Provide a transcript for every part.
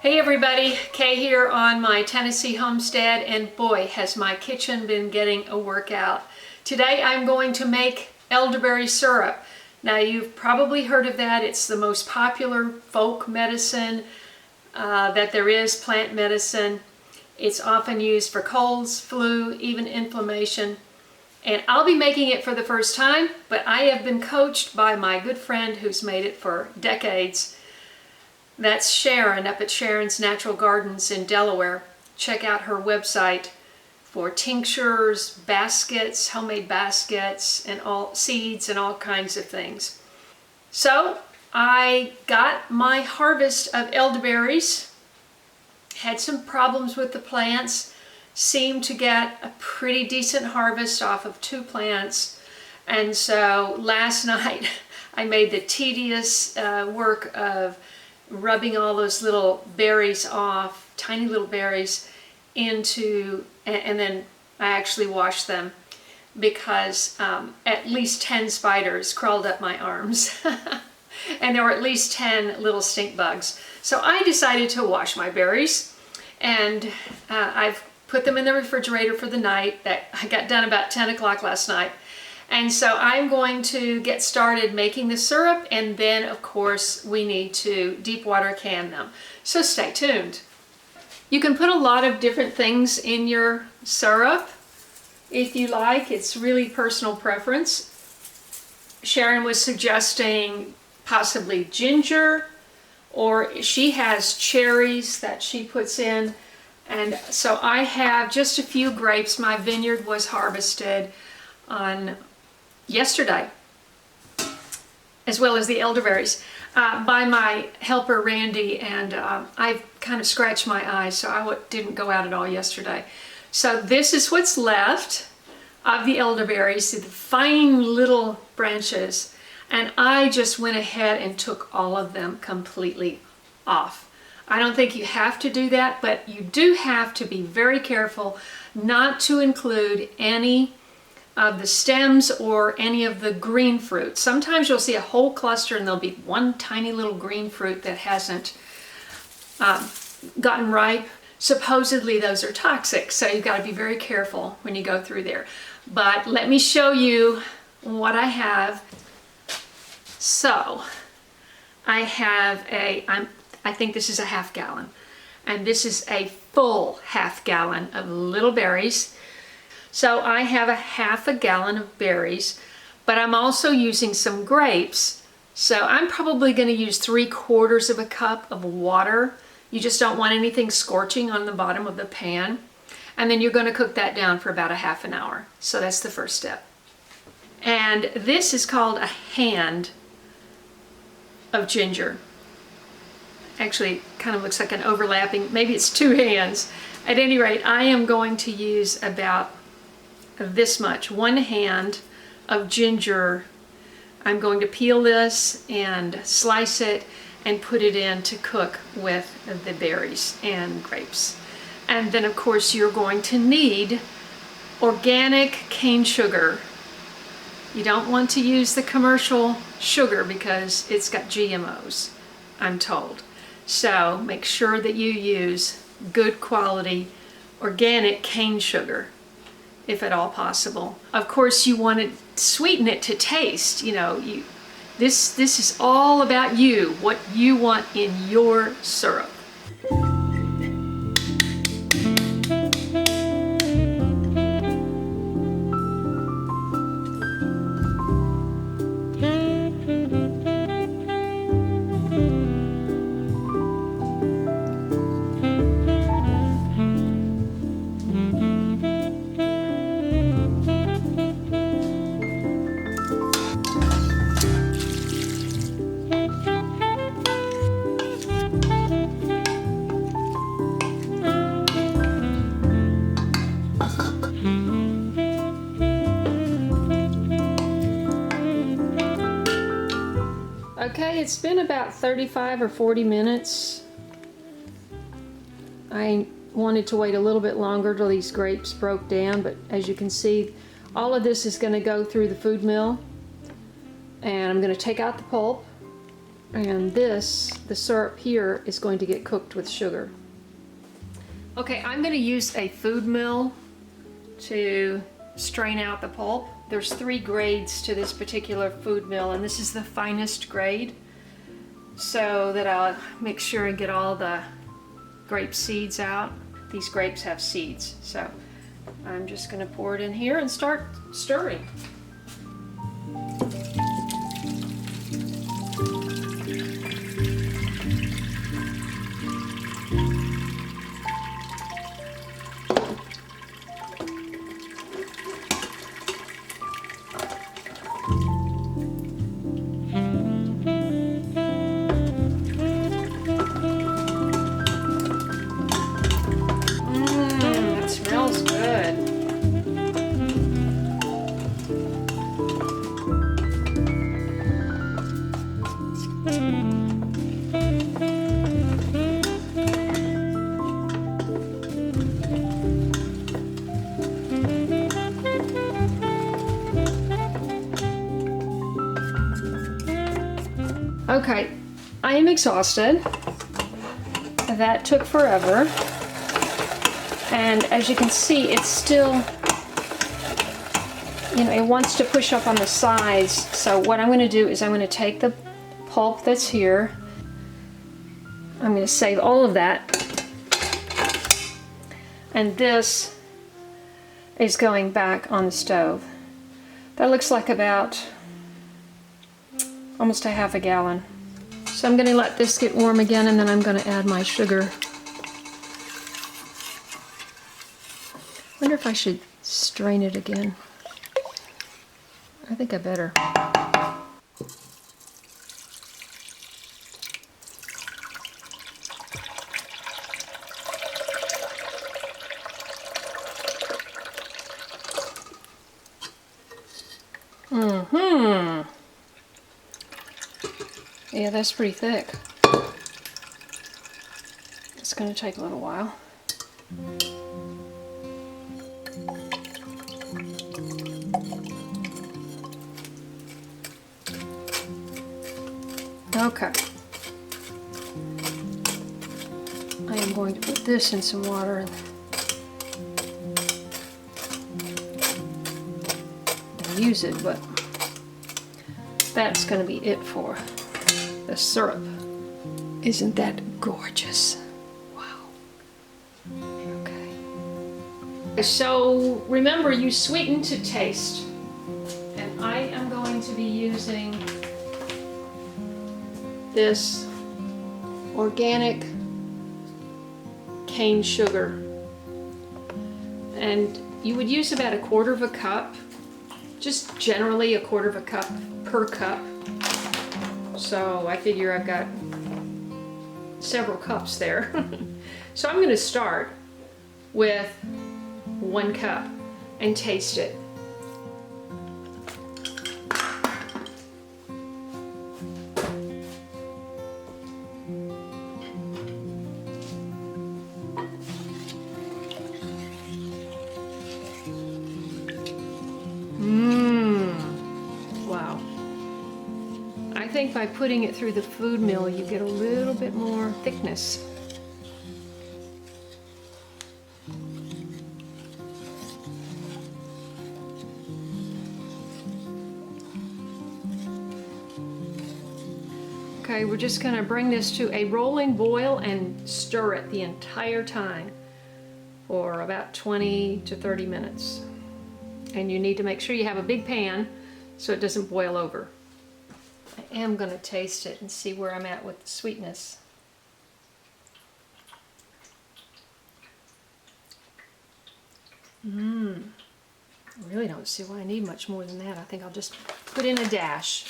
Hey everybody, Kay here on my Tennessee homestead, and boy has my kitchen been getting a workout. Today I'm going to make elderberry syrup. Now you've probably heard of that. It's the most popular folk medicine that there is, plant medicine. It's often used for colds, flu, even inflammation. And I'll be making it for the first time, but I have been coached by my good friend who's made it for decades. That's Sharon up at Sharon's Natural Gardens in Delaware. Check out her website for tinctures, baskets, homemade baskets, and all seeds and all kinds of things. So I got my harvest of elderberries, had some problems with the plants, seemed to get a pretty decent harvest off of 2 plants. And so last night I made the tedious work of rubbing all those little berries off, tiny little berries, into, and then I actually washed them because at least 10 spiders crawled up my arms and there were at least 10 little stink bugs. So I decided to wash my berries, and I've put them in the refrigerator for the night. That I got done about 10 o'clock last night. And so I'm going to get started making the syrup, and then of course we need to deep water can them. So stay tuned. You can put a lot of different things in your syrup if you like. It's really personal preference. Sharon was suggesting possibly ginger, or she has cherries that she puts in. And so I have just a few grapes. My vineyard was harvested on yesterday, as well as the elderberries, by my helper Randy, and I've kind of scratched my eyes, so I didn't go out at all yesterday. So this is what's left of the elderberries, the fine little branches, and I just went ahead and took all of them completely off. I don't think you have to do that, but you do have to be very careful not to include any of the stems or any of the green fruit. Sometimes you'll see a whole cluster and there'll be one tiny little green fruit that hasn't gotten ripe. Supposedly those are toxic, so you've got to be very careful when you go through there. But let me show you what I have. So I have I think this is a ½ gallon, and this is a full ½ gallon of little berries. So I have a ½ gallon of berries, but I'm also using some grapes. So I'm probably going to use 3/4 cup of water. You just don't want anything scorching on the bottom of the pan. And then you're going to cook that down for about a ½ an hour. So that's the first step. And this is called a hand of ginger. Actually, kind of looks like an overlapping, maybe it's 2 hands. At any rate, I am going to use about this much, 1 hand of ginger. I'm going to peel this and slice it and put it in to cook with the berries and grapes. And then of course you're going to need organic cane sugar. You don't want to use the commercial sugar because it's got GMOs, I'm told. So make sure that you use good quality organic cane sugar, if at all possible. Of course, you want to sweeten it to taste. You know, this is all about you, what you want in your syrup. Okay, it's been about 35 or 40 minutes. I wanted to wait a little bit longer till these grapes broke down, but as you can see, all of this is going to go through the food mill, and I'm going to take out the pulp. And this, the syrup here, is going to get cooked with sugar. Okay, I'm going to use a food mill to strain out the pulp. There's 3 grades to this particular food mill, and this is the finest grade, so that I'll make sure and get all the grape seeds out. These grapes have seeds, so I'm just going to pour it in here and start stirring. That smells good. Okay, I am exhausted. That took forever. And as you can see, it's still, it wants to push up on the sides. So what I'm going to do is I'm going to take the pulp that's here. I'm going to save all of that. And this is going back on the stove. That looks like about almost a half a gallon. So I'm going to let this get warm again, and then I'm going to add my sugar. I wonder if I should strain it again. I think I better. Yeah, that's pretty thick. It's going to take a little while. Okay. I am going to put this in some water and use it, but that's going to be it for the syrup. Isn't that gorgeous? Wow. Okay. So remember, you sweeten to taste. And I am going to be using this organic cane sugar. And you would use about 1/4 cup, just generally 1/4 cup per cup. So I figure I've got several cups there. So I'm going to start with 1 cup and taste it. Wow. I think by putting it through the food mill, you get a little bit more thickness. Okay, we're just going to bring this to a rolling boil and stir it the entire time for about 20 to 30 minutes. And you need to make sure you have a big pan so it doesn't boil over. I am going to taste it and see where I'm at with the sweetness. I really don't see why I need much more than that. I think I'll just put in a dash.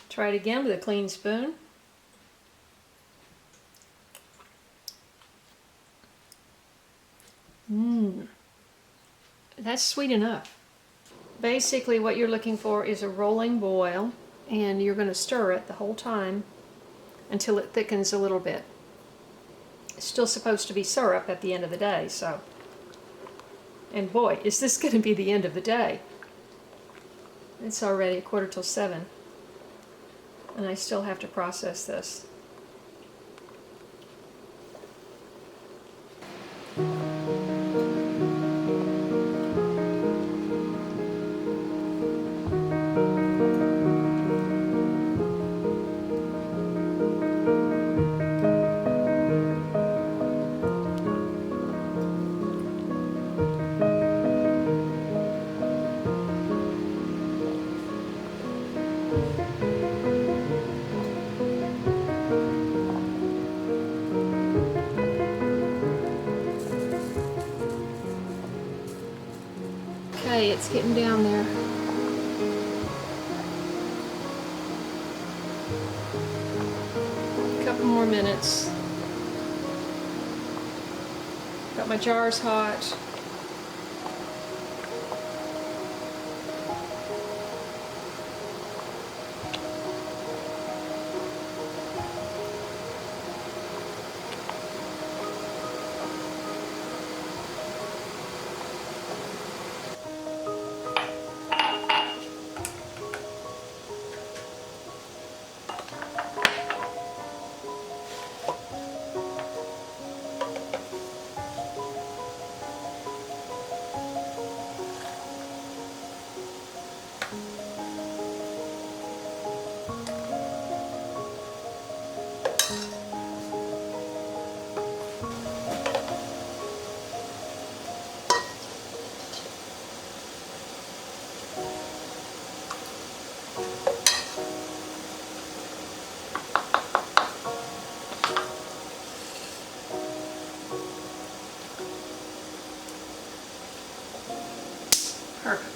Try it again with a clean spoon. That's sweet enough. basically what you're looking for is a rolling boil, and you're going to stir it the whole time until it thickens a little bit. It's still supposed to be syrup at the end of the day, so. And boy, is this going to be the end of the day. It's already 7:15, and I still have to process this. Okay, it's getting down there. A couple more minutes. Got my jars hot. Perfect.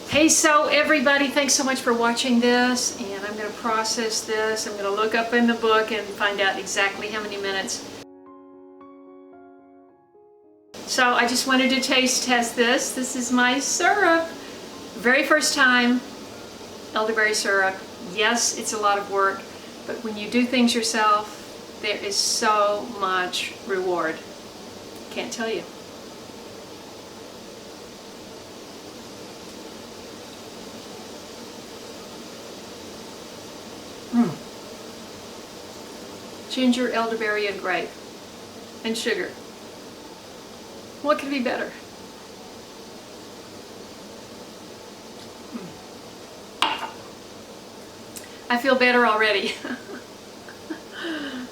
Hey, so everybody, thanks so much for watching this, and I'm going to process this. I'm going to look up in the book and find out exactly how many minutes. So I just wanted to taste test this. This is my syrup. Very first time, elderberry syrup, Yes, it's a lot of work, but when you do things yourself, there is so much reward. Can't tell you. Ginger, elderberry, and grape. And sugar. What could be better? I feel better already.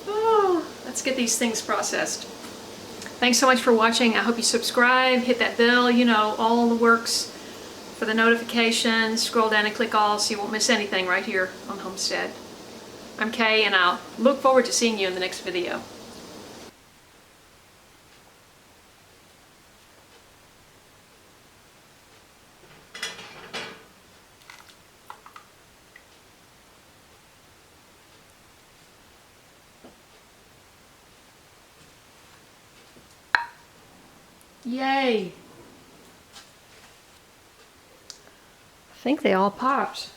Oh, let's get these things processed. Thanks so much for watching. I hope you subscribe, hit that bell, you know, all the works for the notifications. Scroll down and click all so you won't miss anything right here on Homestead. I'm Kaye, and I'll look forward to seeing you in the next video. Yay! I think they all popped.